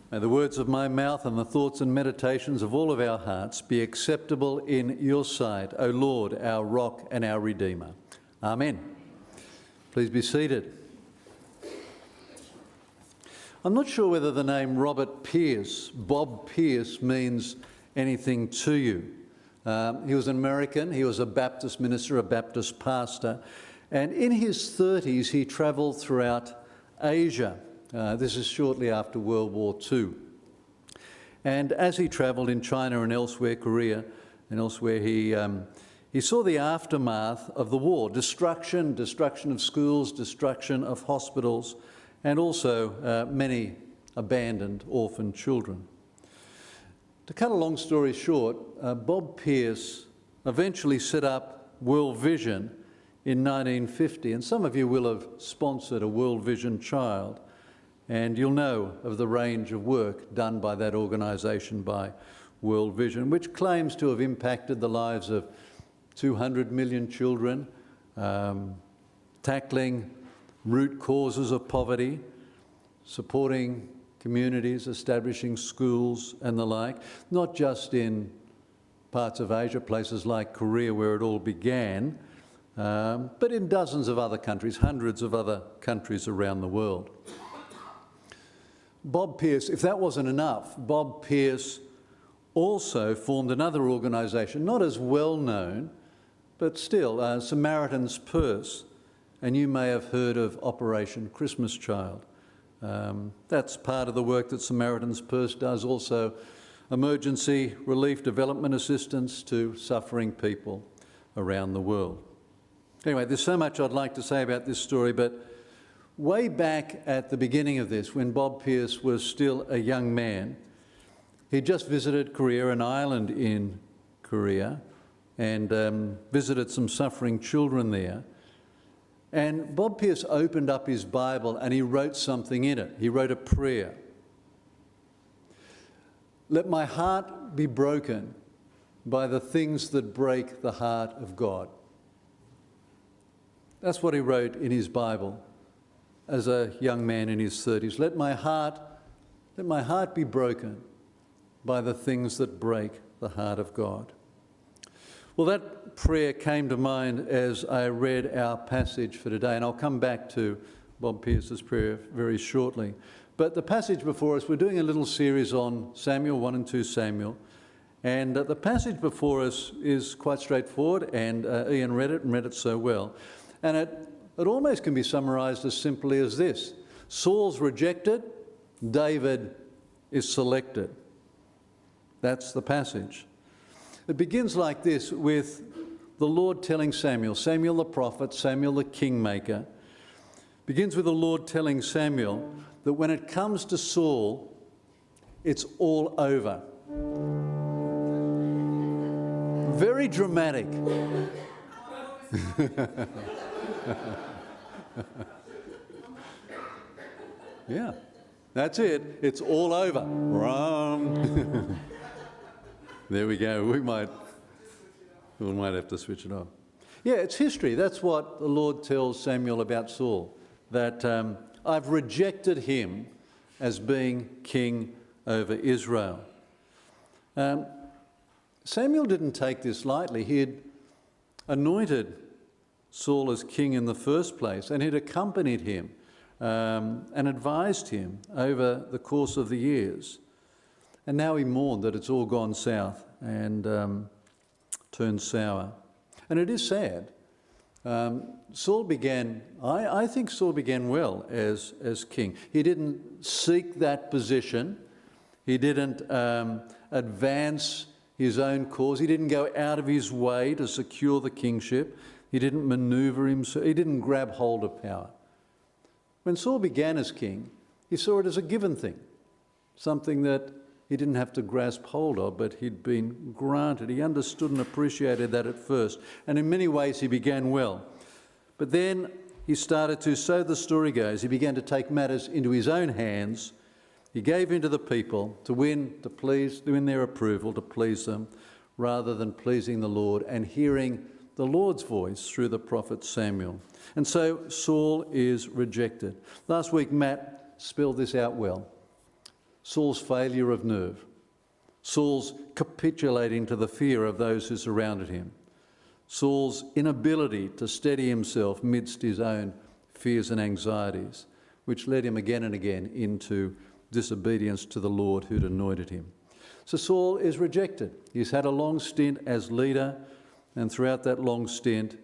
May the words of my mouth and the thoughts and meditations of all of our hearts be acceptable in your sight, O Lord, our rock and our Redeemer. Amen. Please be seated. I'm not sure whether the name Robert Pierce, Bob Pierce, means anything to you. He was an American, he was a Baptist minister, a Baptist pastor, and in his 30s he travelled throughout Asia. This is shortly after World War II. And as he travelled in China and elsewhere, Korea and elsewhere, he saw the aftermath of the war, destruction of schools, destruction of hospitals, and also many abandoned orphan children. To cut a long story short, Bob Pierce eventually set up World Vision in 1950, and some of you will have sponsored a World Vision child, and you'll know of the range of work done by that organisation, by World Vision, which claims to have impacted the lives of 200 million children, tackling root causes of poverty, supporting communities, establishing schools and the like, not just in parts of Asia, places like Korea where it all began, but in dozens of other countries, hundreds of other countries around the world. Bob Pierce, if that wasn't enough, Bob Pierce also formed another organisation, not as well known, but still, Samaritan's Purse, and you may have heard of Operation Christmas Child. That's part of the work that Samaritan's Purse does, also emergency relief development assistance to suffering people around the world. Anyway, there's so much I'd like to say about this story, but way back at the beginning of this, when Bob Pierce was still a young man, he just visited Korea, an island in Korea, and visited some suffering children there. And Bob Pierce opened up his Bible and he wrote something in it. He wrote a prayer. Let my heart be broken by the things that break the heart of God. That's what he wrote in his Bible as a young man in his 30s. Let my heart be broken by the things that break the heart of God. Well, that prayer came to mind as I read our passage for today, and I'll come back to Bob Pierce's prayer very shortly. But the passage before us, we're doing a little series on Samuel, 1 and 2 Samuel, and the passage before us is quite straightforward, and Ian read it so well. And it almost can be summarised as simply as this: Saul's rejected, David is selected. That's the passage. It begins like this, with the Lord telling Samuel the prophet, Samuel the kingmaker, begins with the Lord telling Samuel that when it comes to Saul, it's all over. Very dramatic. Yeah, that's it. It's all over. Wrong. There we go. We might have to switch it off. Yeah, it's history. That's what the Lord tells Samuel about Saul, that I've rejected him as being king over Israel. Samuel didn't take this lightly. He had anointed Saul as king in the first place, and he'd accompanied him and advised him over the course of the years. And now he mourned that it's all gone south and turned sour. And it is sad. Saul began, I think Saul began well as king. He didn't seek that position. He didn't advance his own cause. He didn't go out of his way to secure the kingship. He didn't maneuver himself. He didn't grab hold of power. When Saul began as king, he saw it as a given thing, something that he didn't have to grasp hold of, but he'd been granted. He understood and appreciated that at first. And in many ways, he began well. But then he started to, so the story goes, he began to take matters into his own hands. He gave in to the people to win their approval, to please them, rather than pleasing the Lord and hearing the Lord's voice through the prophet Samuel. And so Saul is rejected. Last week, Matt spelled this out well. Saul's failure of nerve, Saul's capitulating to the fear of those who surrounded him, Saul's inability to steady himself midst his own fears and anxieties, which led him again and again into disobedience to the Lord who'd anointed him. So Saul is rejected. He's had a long stint as leader, and throughout that long stint,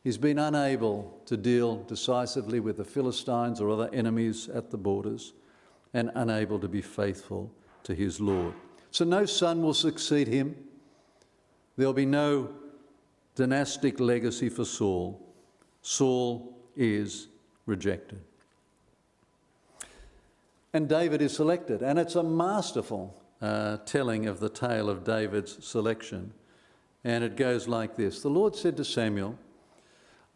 he's been unable to deal decisively with the Philistines or other enemies at the borders, and unable to be faithful to his Lord. So no son will succeed him. There'll be no dynastic legacy for Saul. Saul is rejected. And David is selected, and it's a masterful telling of the tale of David's selection. And it goes like this. The Lord said to Samuel,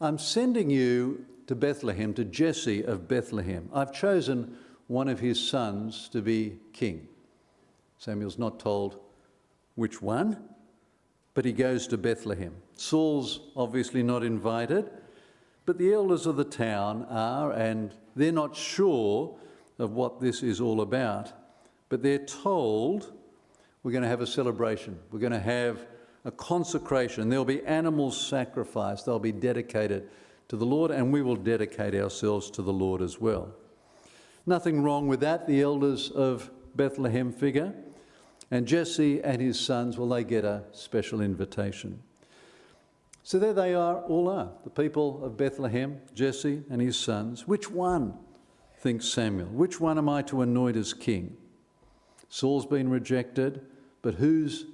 I'm sending you to Bethlehem, to Jesse of Bethlehem. I've chosen one of his sons to be king. Samuel's not told which one, but he goes to Bethlehem. Saul's obviously not invited, but the elders of the town are, and they're not sure of what this is all about, but they're told we're going to have a celebration. We're going to have a consecration. There'll be animals sacrificed. They'll be dedicated to the Lord, and we will dedicate ourselves to the Lord as well. Nothing wrong with that. The elders of Bethlehem figure. And Jesse and his sons, well, they get a special invitation. So there they all are, the people of Bethlehem, Jesse and his sons. Which one, thinks Samuel, which one am I to anoint as king? Saul's been rejected, but who's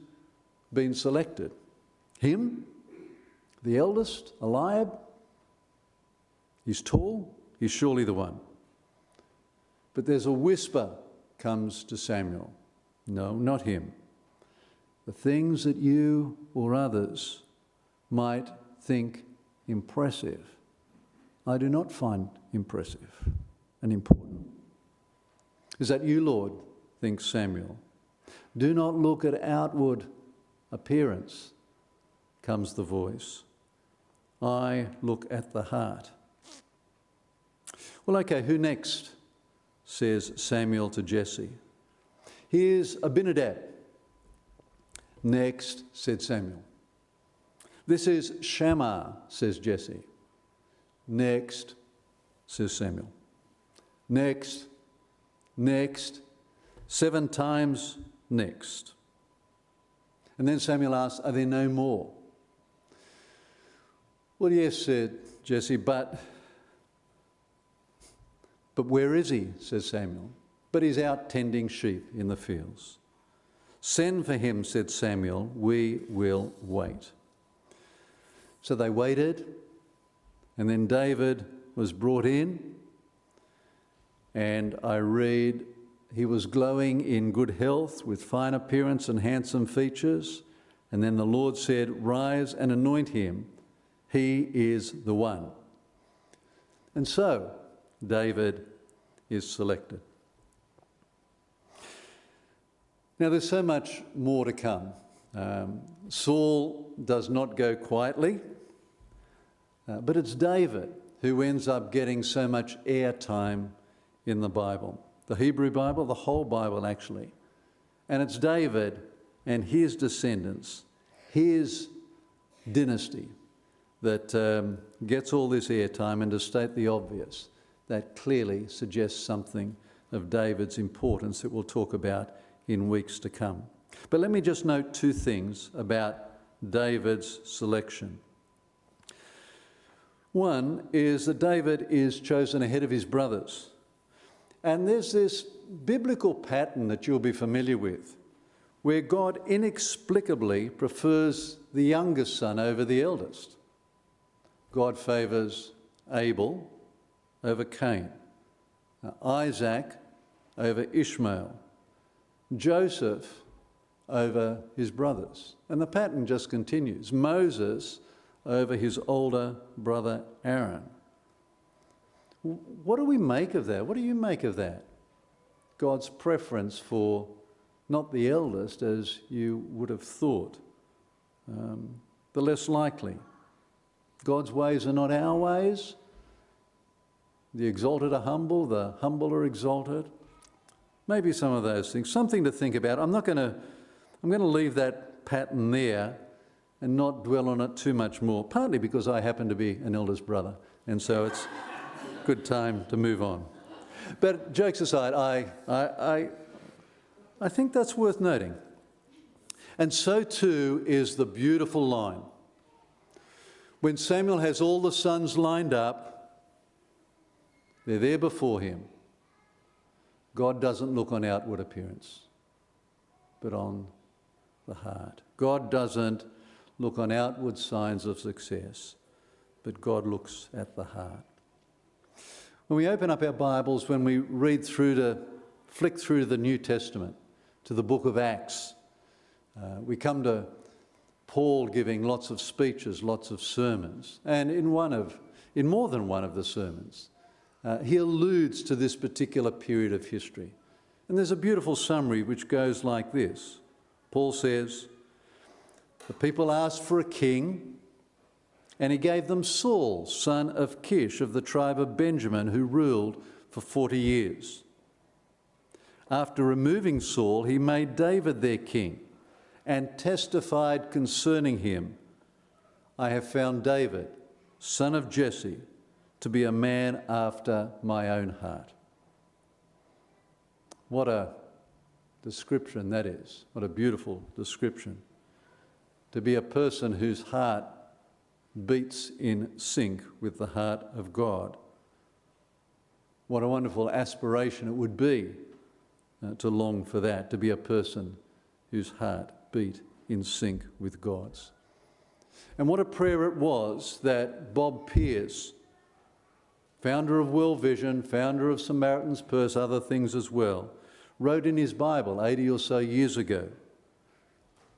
been selected? Him? The eldest, Eliab? He's tall, he's surely the one. But there's a whisper comes to Samuel. No, not him. The things that you or others might think impressive, I do not find impressive and important. Is that you, Lord? Thinks Samuel. Do not look at outward appearance, comes the voice. I look at the heart. Well, okay, who next? Says Samuel to Jesse. Here's Abinadab. Next, said Samuel. This is Shammah, says Jesse. Next, says Samuel. Next, 7 times next. And then Samuel asks, are there no more? Well, yes, said Jesse, but where is he, says Samuel. But he's out tending sheep in the fields. Send for him, said Samuel, we will wait. So they waited, and then David was brought in, and I read, he was glowing in good health with fine appearance and handsome features. And then the Lord said, rise and anoint him. He is the one. And so David is selected. Now there's so much more to come. Saul does not go quietly, but it's David who ends up getting so much airtime in the Bible. The Hebrew Bible, the whole Bible actually. And it's David and his descendants, his dynasty, that gets all this airtime, and to state the obvious, that clearly suggests something of David's importance that we'll talk about in weeks to come. But let me just note 2 things about David's selection. One is that David is chosen ahead of his brothers. And there's this biblical pattern that you'll be familiar with, where God inexplicably prefers the youngest son over the eldest. God favours Abel over Cain, Isaac over Ishmael, Joseph over his brothers. And the pattern just continues. Moses over his older brother Aaron. What do we make of that? What do you make of that? God's preference for not the eldest as you would have thought, the less likely. God's ways are not our ways. The exalted are humble, the humble are exalted. Maybe some of those things. Something to think about. I'm going to leave that pattern there and not dwell on it too much more, partly because I happen to be an eldest brother, and so it's a good time to move on. But jokes aside, I think that's worth noting. And so too is the beautiful line. When Samuel has all the sons lined up, they're there before him. God doesn't look on outward appearance, but on the heart. God doesn't look on outward signs of success, but God looks at the heart. When we open up our Bibles, when we flick through the New Testament, to the book of Acts, we come to Paul giving lots of speeches, lots of sermons. And in more than one of the sermons, he alludes to this particular period of history. And there's a beautiful summary which goes like this. Paul says, the people asked for a king, and he gave them Saul, son of Kish, of the tribe of Benjamin, who ruled for 40 years. After removing Saul, he made David their king and testified concerning him, I have found David, son of Jesse, to be a man after my own heart. What a description that is. What a beautiful description. To be a person whose heart beats in sync with the heart of God. What a wonderful aspiration it would be to long for that, to be a person whose heart beat in sync with God's. And what a prayer it was that Bob Pierce, founder of World Vision, founder of Samaritan's Purse, other things as well, wrote in his Bible 80 or so years ago,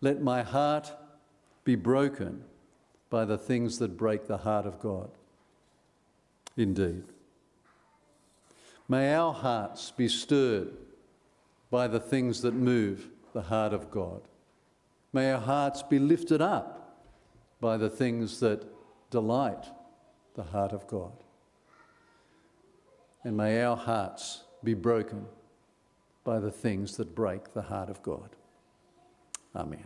let my heart be broken by the things that break the heart of God. Indeed. May our hearts be stirred by the things that move the heart of God. May our hearts be lifted up by the things that delight the heart of God. And may our hearts be broken by the things that break the heart of God. Amen.